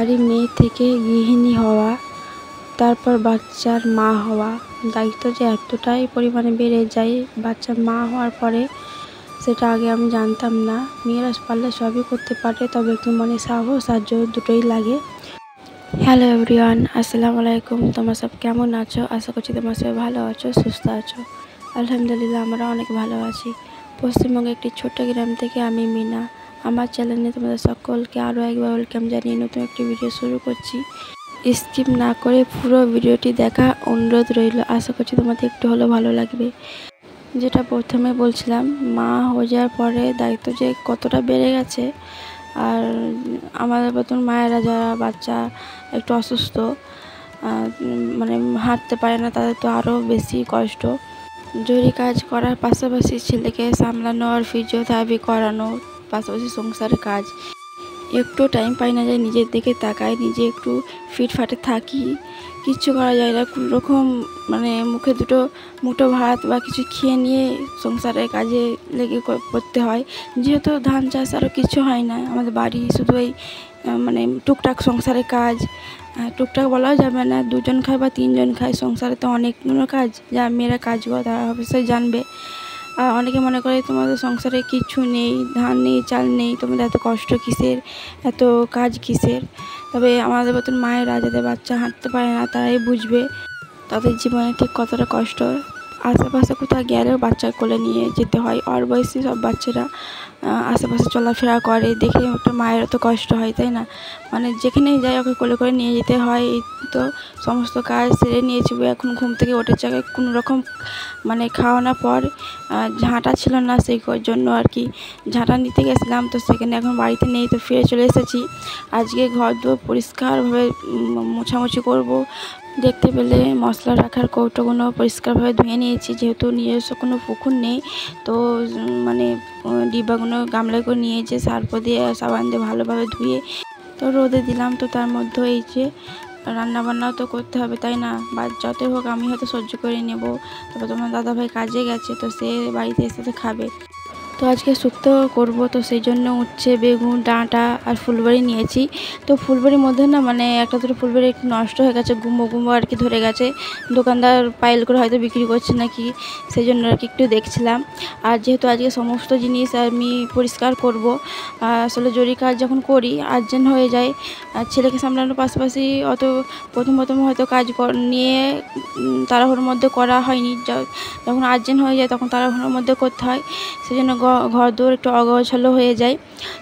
বাড়ির মেয়ে থেকে গৃহিণী হওয়া, তারপর বাচ্চার মা হওয়া, দায়িত্ব যে এতটাই পরিমাণে বেড়ে যায় বাচ্চার মা হওয়ার পরে, সেটা আগে আমি জানতাম না। মেয়েরা পারলে সবই করতে পারে, তবে একটু মনে সাহস আর জোর দুটোই লাগে। হ্যালো এভরিওয়ান, আসসালামু আলাইকুম। তোমরা সব কেমন আছো? আশা করছি তোমরা সবাই ভালো আছো, সুস্থ আছো। আলহামদুলিল্লাহ, আমরা অনেক ভালো আছি। পশ্চিমবঙ্গে একটি ছোট্ট গ্রাম থেকে আমি মিনা। আমার চ্যানেলে তোমাদের সকলকে আরও একবার ওয়েলকাম জানিয়ে নতুন একটি ভিডিও শুরু করছি। স্কিপ না করে পুরো ভিডিওটি দেখা অনুরোধ রইল। আশা করছি তোমাদের একটু হলেও ভালো লাগবে। যেটা প্রথমে বলছিলাম, মা হয়ে যাওয়ার পরে দায়িত্ব যে কতটা বেড়ে গেছে। আর আমাদের মতন মায়েরা যারা বাচ্চা একটু অসুস্থ, মানে হাঁটতে পারে না, তাদের তো আরও বেশি কষ্ট। জরুরি কাজ করার পাশাপাশি ছেলেকে সামলানো আর ফিজিওথেরাপি করানো, পাশাপাশি সংসারের কাজ, একটু টাইম পাই না যায় নিজের দিকে তাকাই, নিজে একটু ফিটফাটে থাকি। কিচ্ছু করা যায় না, কোনোরকম মানে মুখে দুটো মুঠো ভাত বা কিছু খেয়ে নিয়ে সংসারের কাজে লেগে পড়তে হয়। যেহেতু ধান চাষ আরও কিছু হয় না আমাদের বাড়ি, শুধু এই মানে টুকটাক সংসারের কাজ। টুকটাক বলাও যাবে না, দুজন খায় বা তিনজন খায়, সংসারে তো অনেকগুলো কাজ। যা মেয়েরা কাজ করে তারা অবশ্যই জানবে। অনেকে মনে করে তোমাদের সংসারে কিছু নেই, ধান নেই, চাল নেই, তোমাদের এত কষ্ট কিসের, এত কাজ কিসের। তবে আমাদের মতন মায়েরা যাদের বাচ্চা হাঁটতে পারে না, তারাই বুঝবে তাদের জীবনে ঠিক কতটা কষ্ট। আশেপাশে কোথাও গেলেও বাচ্চা কোলে নিয়ে যেতে হয়। ওর বয়সী সব বাচ্চারা আশেপাশে চলাফেরা করে, দেখে একটা মায়েরও তো কষ্ট হয়, তাই না? মানে যেখানেই যাই ওকে কোলে করে নিয়ে যেতে হয়। এই তো সমস্ত কাজ সেরে নিয়েছি, এখন ঘুম থেকে ওঠে জায়গায় কোনো রকম মানে খাওয়ানোর পর ঝাঁটা ছিল না, সেই জন্য আর কি ঝাঁটা নিতে গেছিলাম। তো সেখানে এখন বাড়িতে নেই, তো ফিরে চলে এসেছি। আজকে ঘর দুয়ার পরিষ্কারভাবে মোছামুছি করব। দেখতে পেলে মশলা রাখার কৌটোগুলো পরিষ্কারভাবে ধুয়ে নিয়েছি, যেহেতু নিজস্ব কোনো পুকুর নেই। তো মানে ডিব্বাগুলো গামলায় করে নিয়েছে, সার্ফ দিয়ে সাবান দিয়ে ভালোভাবে ধুয়ে তো রোদে দিলাম। তো তার মধ্যে এই যে রান্নাবান্নাও তো করতে হবে, তাই না? বা যতই হোক আমি হয়তো সহ্য করে নেব। তারপর তোমার দাদাভাই কাজে গেছে, তো সে বাড়িতে এসে খাবে। তো আজকে শুক্তো করব, তো সেই জন্য উচ্ছে, বেগুন, ডাঁটা আর ফুলবড়ি নিয়েছি। তো ফুলবড়ির মধ্যে না মানে একটা দুটো ফুলবড়ি একটু নষ্ট হয়ে গেছে, গুঁড়ো গুঁড়ো আর কি ধরে গেছে। দোকানদার পাইল করে হয়তো বিক্রি করছে নাকি, সেই জন্য আর কি একটু দেখছিলাম। আর যেহেতু আজকে সমস্ত জিনিস আমি পরিষ্কার করব, আসলে জরুরি কাজ যখন করি আর্জেন্ট হয়ে যায়। আর ছেলেকে সামলানোর পাশাপাশি অত প্রথম হয়তো কাজ নিয়ে তাড়াহুড়োর মধ্যে করা হয়নি। যখন আর্জেন্ট হয়ে যায় তখন তাড়াহুড়োর মধ্যে করতে হয়, সেই জন্য ঘর দৌড় একটু অগোছালো হয়ে যায়।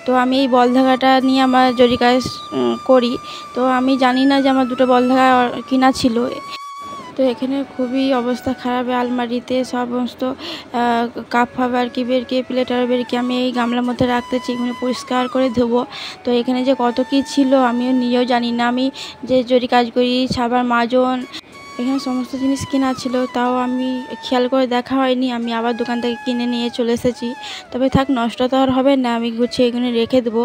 তো আমি এই বলধাগাটা নিয়ে আমার জরুরি কাজ করি। তো আমি জানি না যে আমার দুটো বলধাগা কিনা ছিল। তো এখানে খুবই অবস্থা খারাপ, আলমারিতে সমস্ত কাপ ফাপ আর কি বেরকে, প্লেট আর বেরকে আমি এই গামলার মধ্যে রাখতেছি, এখানে পরিষ্কার করে ধোবো। তো এখানে যে কত কী ছিল আমিও নিজেও জানি না। আমি যে জরুরি কাজ করি, সাবান, মাজন, এখানে সমস্ত জিনিস কেনা ছিল, তাও আমি খেয়াল করে দেখা হয়নি। আমি আবার দোকান থেকে কিনে নিয়ে চলে এসেছি। তবে থাক, নষ্ট তো আর হবে না, আমি গুছিয়ে এগুলো রেখে দেবো।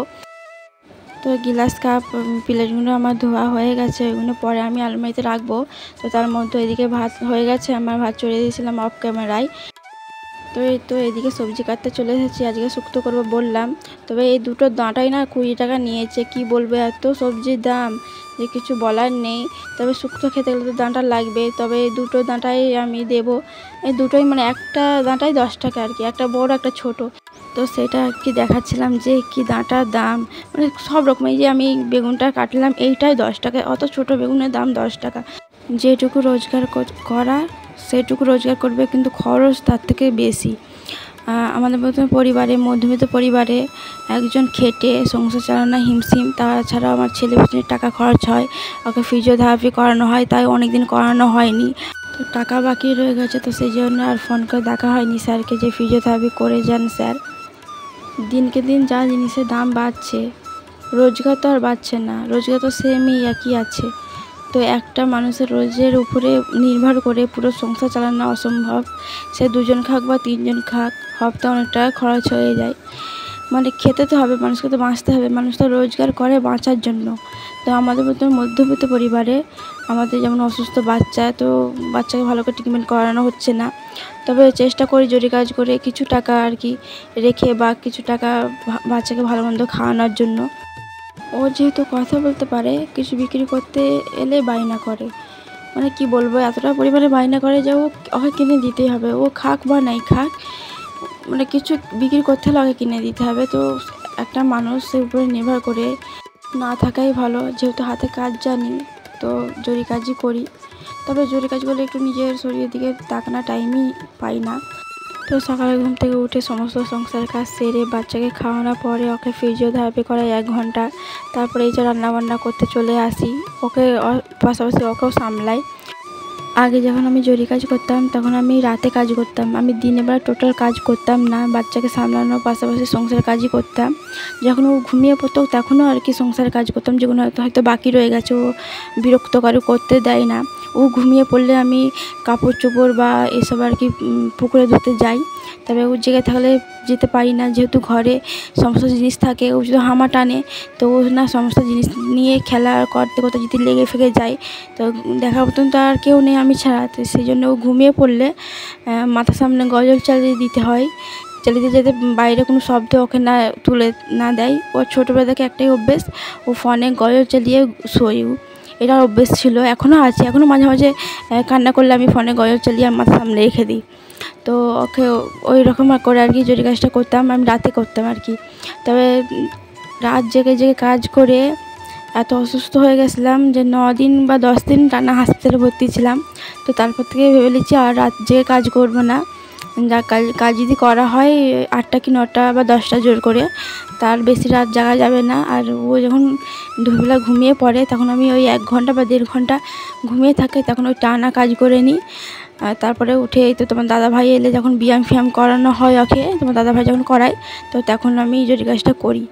তো গিলাস, কাপ, প্লেটগুলো আমার ধোয়া হয়ে গেছে, ওইগুলো পরে আমি আলমারিতে রাখবো। তো তার মধ্যে এদিকে ভাত হয়ে গেছে, আমার ভাত চড়িয়ে দিয়েছিলাম অফ ক্যামেরায়। তো এদিকে সবজি কাটতে চলে এসেছি, আজকে শুক্তো করবো বললাম। তবে এই দুটো ডাঁটাই না 20 টাকা নিয়েছে। কি বলবো, এত সবজির দাম যে কিছু বলার নেই। তবে শুক্তো খেতে গেলে তো ডাঁটা লাগবে, তবে এই দুটো ডাঁটাই আমি দেবো। এই দুটোই মানে একটা ডাঁটাই 10 টাকা আর কি, একটা বড় একটা ছোট। তো সেটা আর কি দেখাচ্ছিলাম যে কি ডাঁটার দাম, মানে সব রকম। এই যে আমি বেগুনটা কাটলাম, এইটাই 10 টাকা, অত ছোট বেগুনের দাম 10 টাকা। যেটুকু রোজগার করা সেটুকু রোজগার করবে, কিন্তু খরচ তার থেকে বেশি। আমাদের মতন পরিবারে, মধ্যবিত্ত পরিবারে একজন খেটে সংসার চালানো হিমশিম। তাছাড়াও আমার ছেলে পিছনে টাকা খরচ হয়, ওকে ফিজিওথেরাপি করানো হয়, তাই অনেক দিন করানো হয়নি। তো টাকা বাকি রয়ে গেছে, তো সেই জন্য আর ফোন করে দেখা হয়নি স্যারকে যে ফিজিওথেরাপি করে যান স্যার। দিনকে দিন যা জিনিসের দাম বাড়ছে, রোজগার তো আর বাড়ছে না, রোজগার তো সেমই একই আছে। তো একটা মানুষের রোজের উপরে নির্ভর করে পুরো সংসার চালানো অসম্ভব। সে দুজন খাক বা তিনজন খাক, হপ্তাহে অনেক টাকা খরচ হয়ে যায়। মানে খেতে তো হবে, মানুষকে তো বাঁচতে হবে, মানুষ তো রোজগার করে বাঁচার জন্য। তো আমাদের মতো মধ্যবিত্ত পরিবারে আমাদের যেমন অসুস্থ বাচ্চা, তো বাচ্চাকে ভালো করে ট্রিটমেন্ট করানো হচ্ছে না। তবে চেষ্টা করি জরুরি কাজ করে কিছু টাকা আর কি রেখে, বা কিছু টাকা বাচ্চাকে ভালো মন্দ খাওয়ানোর জন্য। ও যেহেতু কথা বলতে পারে, কিছু বিক্রি করতে এলে বায়না করে, মানে কি বলবো, এতটা পরিমাণে বায়না করে যে ওকে কিনে দিতেই হবে, ও খাক বা নাই খাক, মানে কিছু বিক্রি করতে হলে ওকে কিনে দিতে হবে। তো একটা মানুষের উপরে নির্ভর করে না থাকাই ভালো। যেহেতু হাতে কাজ জানি, তো জরি কাজই করি। তবে জরি কাজ করলে একটু নিজের শরীরের দিকে তাকানোর টাইমই পাই না। তো সকালে ঘুম থেকে উঠে সমস্ত সংসারের কাজ সেরে বাচ্চাকে খাওয়ানোর পরে ওকে ফিজিওথেরাপি করাই 1 ঘন্টা। তারপরে এই যে রান্নাবান্না করতে চলে আসি, ওকে পাশাপাশি ওকেও সামলাই। আগে যখন আমি জরি কাজ করতাম তখন আমি রাতে কাজ করতাম, আমি দিনের বেলা টোটাল কাজ করতাম না, বাচ্চাকে সামলানোর পাশাপাশি সংসারের কাজই করতাম। যখন ও ঘুমিয়ে পড়তো তখনও আর কি সংসারের কাজ করতাম, যেগুলো হয়তো বাকি রয়ে গেছে, ও বিরক্ত করে, করতে দেয় না। ও ঘুমিয়ে পড়লে আমি কাপড় চোপড় বা এসব আর কি পুকুরে ধুতে যাই। তবে ও জেগে থাকলে যেতে পারি না, যেহেতু ঘরে সমস্ত জিনিস থাকে, ও যদি হামা টানে তো ও না সমস্ত জিনিস নিয়ে খেলা করতে করতে যদি লেগে ফেগে যায়, তো দেখার মতন তো আর কেউ নেই আমি ছাড়া। তো সেই জন্য ও ঘুমিয়ে পড়লে মাথার সামনে গজল চালিয়ে দিতে হয়, চালিয়ে দিয়ে যাতে বাইরে কোনো শব্দ ওকে না তুলে না দেয়। ও ছোটোবেলা থেকে একটাই অভ্যেস, ও ফোনে গজল চালিয়ে শোয়। এটা অভ্যেস ছিল, এখনও আছে, এখনও মাঝে মাঝে কান্না করলে আমি ফোনে গজল চালিয়ে আমার মাথার সামনে রেখে দিই। তো ওকে ওই রকম করে আর কি জরি কাজটা করতাম, আমি রাতে করতাম আর কি। তবে রাত জেগে জেগে কাজ করে এত অসুস্থ হয়ে গেছিলাম যে 9 দিন বা 10 দিন টানা হাসপাতালে ভর্তি ছিলাম। তো তারপর থেকে ভেবে নিচ্ছি আর রাত জেগে কাজ করবো না। যা কাজ যদি করা হয় 8টা কি 9টা বা 10টা জোর করে, তার বেশি রাত জাগা যাবে না। আর ও যখন দুপুরবেলা ঘুমিয়ে পড়ে তখন আমি ওই 1 ঘন্টা বা 1.5 ঘন্টা ঘুমিয়ে থাকে, তখন ওই টানা কাজ করে নিই। আর তারপরে উঠে এই তো তোমার দাদাভাই এলে যখন ব্যায়াম ফ্যায়াম করানো হয় ওকে, তোমার দাদাভাই যখন করায়, তো তখন আমি জরি কাজটা করি।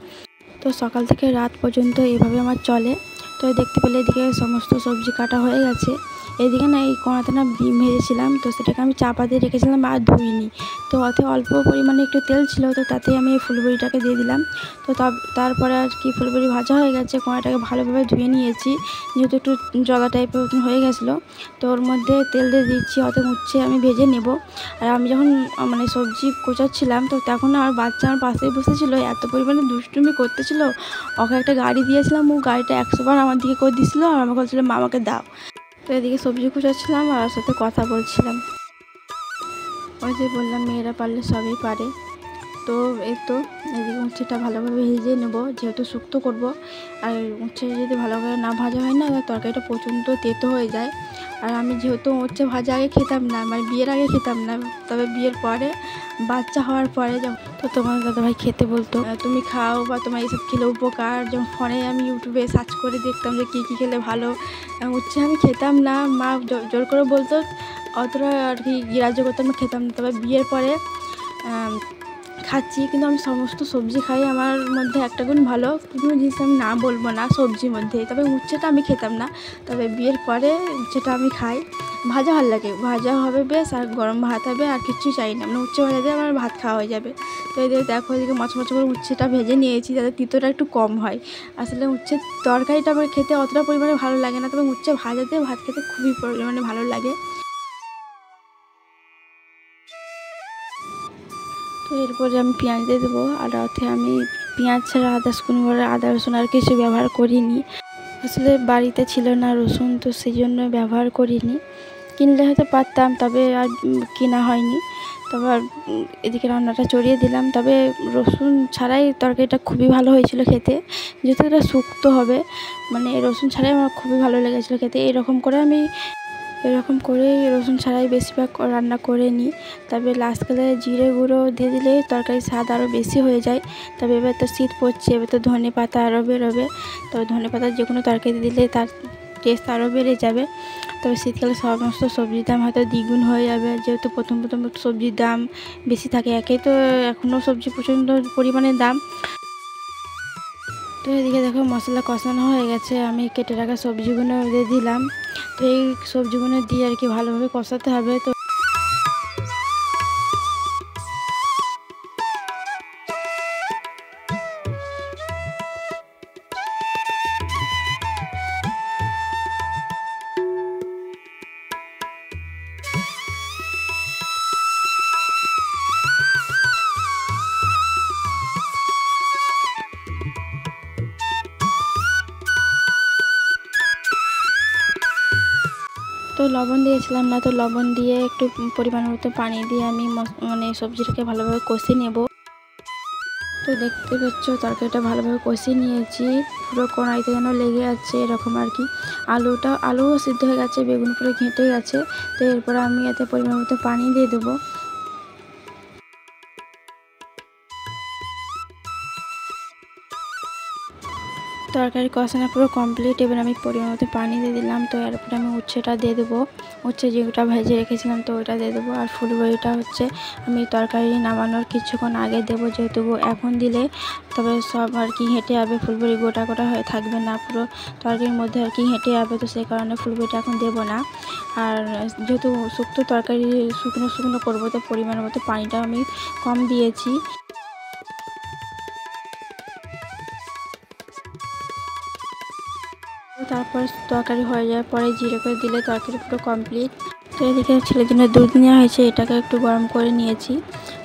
তো সকাল থেকে রাত পর্যন্ত এভাবে আমার চলে। তো দেখতে পেলে এদিকে সমস্ত সবজি কাটা হয়ে গেছে। এদিকে না এই কোনাতে না ডিম ভেজেছিলাম, তো সেটাকে আমি চাপা দিয়ে রেখেছিলাম আর ধুইনি। তো অত অল্প পরিমাণে একটু তেল ছিল, তো তাতেই আমি এই ফুলবড়িটাকে দিয়ে দিলাম। তো তারপরে আর কি ফুলবড়ি ভাজা হয়ে গেছে, কোনাটাকে ভালোভাবে ধুয়ে নিয়েছি, যেহেতু একটু জলা টাইপের হয়ে গেছিলো। তো ওর মধ্যে তেল দিয়ে দিচ্ছি, অত উচ্ছে আমি ভেজে নেব। আর আমি যখন মানে সবজি কোচাচ্ছিলাম, তো তখন আর বাচ্চা আমার পাশেই বসেছিল, এত পরিমাণে দুষ্টুমি করতেছিল। ওকে একটা গাড়ি দিয়েছিলাম, ও গাড়িটা 100 বার আমার দিকে করে দিয়েছিলো, আর আমাকে বলছিল মা আমাকে দাও। তো এদিকে সবজি কুচাচ্ছিলাম আর ওর সাথে কথা বলছিলাম। ওই যে বললাম মেয়েরা পারলে সবই পারে। তো এই তো এদিকে উচ্ছেটা ভালোভাবে ভেজে নেবো, যেহেতু শুক্তো করব। আর উচ্ছে যদি ভালোভাবে না ভাজা হয় না, তরকারিটা প্রচণ্ড তেতো হয়ে যায়। আর আমি যেহেতু উচ্ছে ভাজা আগে খেতাম না, মানে বিয়ের আগে খেতাম না, তবে বিয়ের পরে বাচ্চা হওয়ার পরে তো তোমার দাদাভাই খেতে বলতো, তুমি খাও বা তোমার এইসব খেলে উপকার। যেমন ফোনে আমি ইউটিউবে সার্চ করে দেখতাম যে কী কী খেলে ভালো। উচ্ছে আমি খেতাম না, মা জোর করে বলতো, অতটা আর কি গ্রাহ্য করতাম না, খেতাম না। তবে বিয়ের পরে খাচ্ছি, কিন্তু আমি সমস্ত সবজি খাই। আমার মধ্যে একটা গুণ ভালো, কোনো জিনিস আমি না বলবো না সবজির মধ্যে। তবে উচ্ছেটা আমি খেতাম না, তবে বিয়ের পরে উচ্ছেটা আমি খাই। ভাজা ভালো লাগে, ভাজা হবে বেশ, আর গরম ভাত হবে, আর কিচ্ছু চাই না, মানে উচ্ছে ভাজা দিয়ে আমার ভাত খাওয়া হয়ে যাবে। তো এদিকে দেখো, এদিকে মাছ করে উচ্ছেটা ভেজে নিয়েছি যাতে তিতোটা একটু কম হয়। আসলে উচ্ছের তরকারিটা আমার খেতে অতটা পরিমাণে ভালো লাগে না, তবে উচ্ছে ভাজা দিয়ে ভাত খেতে খুবই পরিমাণে ভালো লাগে। তো এরপরে আমি পেঁয়াজ দিয়ে দেবো, আর ওতে আমি পেঁয়াজ ছাড়া আদা রসুন আর কিছু ব্যবহার করিনি। আসলে বাড়িতে ছিল না রসুন, তো সেই জন্য ব্যবহার করিনি। কিনলে হয়তো পারতাম, তবে আর কেনা হয়নি। তবে এদিকে রান্নাটা চড়িয়ে দিলাম। তবে রসুন ছাড়াই তরকারিটা খুবই ভালো হয়েছিল খেতে, যেহেতু এটা শুক্তো হবে, মানে রসুন ছাড়াই আমার খুবই ভালো লেগেছিলো খেতে। এরকম করে রসুন ছাড়াই বেশিরভাগ রান্না করে নিই। তবে লাস্টকালে জিরে গুঁড়ো দিয়ে দিলে তরকারির স্বাদ আরও বেশি হয়ে যায়। তবে এবার তো শীত পড়ছে, এবার তো ধনে পাতা আরও বেরোবে। তবে ধনে পাতা যে কোনো তরকারি দিলে তার টেস্ট আরও বেড়ে যাবে। তবে শীতকালে সমস্ত সবজির দাম হয়তো দ্বিগুণ হয়ে যাবে, যেহেতু প্রথম একটু সবজির দাম বেশি থাকে। একেই তো এখনও সবজি প্রচণ্ড পরিমাণে দাম। তো এদিকে দেখো মশলা কষানো হয়ে গেছে, আমি কেটে রাখা সবজিগুলো দিয়ে দিলাম। তো এই সবজিগুলো দিয়ে আর কি ভালোভাবে কষাতে হবে। তো তো লবণ দিয়েছিলাম না, তো লবণ দিয়ে একটু পরিমাণ মতো পানি দিয়ে আমি মানে সবজিটাকে ভালোভাবে কষিয়ে নেব। তো দেখতে পাচ্ছ তরকারিটা ভালোভাবে কষিয়ে নিয়েছি, পুরো কড়াইতে যেন লেগে আছে এরকম আর কি। আলুও সিদ্ধ হয়ে গেছে, বেগুন পুরো ঘেঁটে গেছে। তো এরপরে আমি এতে পরিমাণ মতো পানি দিয়ে দেবো। তরকারি কষানো পুরো কমপ্লিট। এবার আমি পরিমাণ মতো পানি দিয়ে দিলাম। তো এরপরে আমি উচ্ছেটা দিয়ে দেবো, উচ্ছে যেটা ভেজে রেখেছিলাম তো ওইটা দিয়ে দেবো। আর ফুলবড়িটা হচ্ছে আমি তরকারি নামানোর কিছুক্ষণ আগে দেবো, যেহেতু এখন দিলে তবে সব আর কি হেঁটে যাবে, ফুলবড়ি গোটা গোটা হয়ে থাকবে না, পুরো তরকারির মধ্যে আর কি হেঁটে যাবে। তো সেই কারণে ফুলবড়িটা এখন দেবো না। আর যেহেতু শুক্তো তরকারি শুকনো শুকনো করবো, তো পরিমাণ মতো পানিটা আমি কম দিয়েছি। তারপর তরকারি হয়ে যাওয়ার পরে জিরে করে দিলে তরকারি পুরো কমপ্লিট। তো এদিকে ছেলের জন্য দুধ নেওয়া হয়েছে, এটাকে একটু গরম করে নিয়েছি।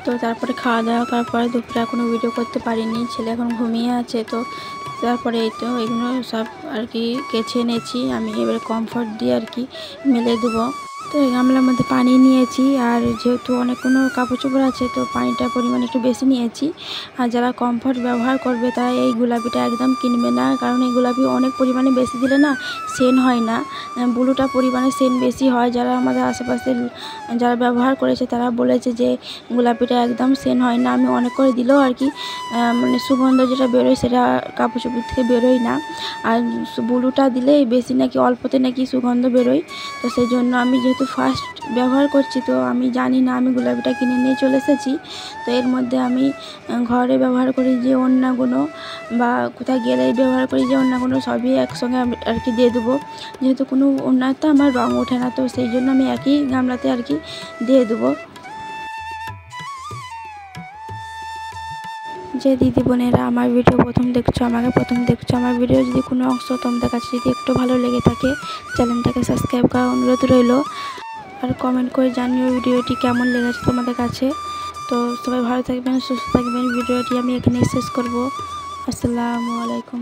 তো তারপরে খাওয়া দাওয়া করার পরে দুপুরে এখনও ভিডিও করতে পারিনি, ছেলে এখন ঘুমিয়ে আছে। তো তারপরে এই তো এগুলো সব আর কি কেচে এনেছি আমি, এবারে কমফর্ট দিয়ে আর কি মেলে দেবো। তো এই গামলার মধ্যে পানি নিয়েছি, আর যেহেতু অনেকগুলো কাপড় চোপড় আছে তো পানিটার পরিমাণ একটু বেশি নিয়েছি। আর যারা কমফর্ট ব্যবহার করবে তারা এই গোলাপিটা একদম কিনবে না, কারণ এই গোলাপি অনেক পরিমাণে বেশি দিলে না সেন হয় না, ব্লুটা পরিমাণে সেন বেশি হয়। যারা আমাদের আশেপাশে যারা ব্যবহার করেছে তারা বলেছে যে গোলাপিটা একদম সেন হয় না। আমি অনেক করে দিলেও আর কি মানে সুগন্ধ যেটা বেরোয় সেটা কাপড় চোপড় থেকে বেরোয় না। আর ব্লুটা দিলে বেশি নাকি অল্পতে নাকি সুগন্ধ বেরোয়। তো সেই জন্য আমি যেহেতু ফার্স্ট ব্যবহার করছি তো আমি জানি না, আমি গোলাপিটা কিনে নিয়ে চলে এসেছি। তো এর মধ্যে আমি ঘরে ব্যবহার করি যে ওড়নাগুলো বা কোথাও গেলে ব্যবহার করি যে ওড়নাগুলো সবই একসঙ্গে আমি আর কি দিয়ে দেবো, যেহেতু কোনো ওড়নাতে আমার রঙ ওঠে না। তো সেই জন্য আমি একই গামলাতে আর কি দিয়ে দেবো। যে দিদি বোনেরা আমার ভিডিও আমাকে প্রথম দেখছো, আমার ভিডিও যদি কোনো অংশ তোমাদের কাছে যদি একটু ভালো লেগে থাকে চ্যানেলটাকে সাবস্ক্রাইব করার অনুরোধ রইল। আর কমেন্ট করে জানিও ভিডিওটি কেমন লেগেছে তোমাদের কাছে। তো সবাই ভালো থাকবেন, সুস্থ থাকবেন। ভিডিওটি আমি এখানেই শেষ করব। আসসালামু আলাইকুম।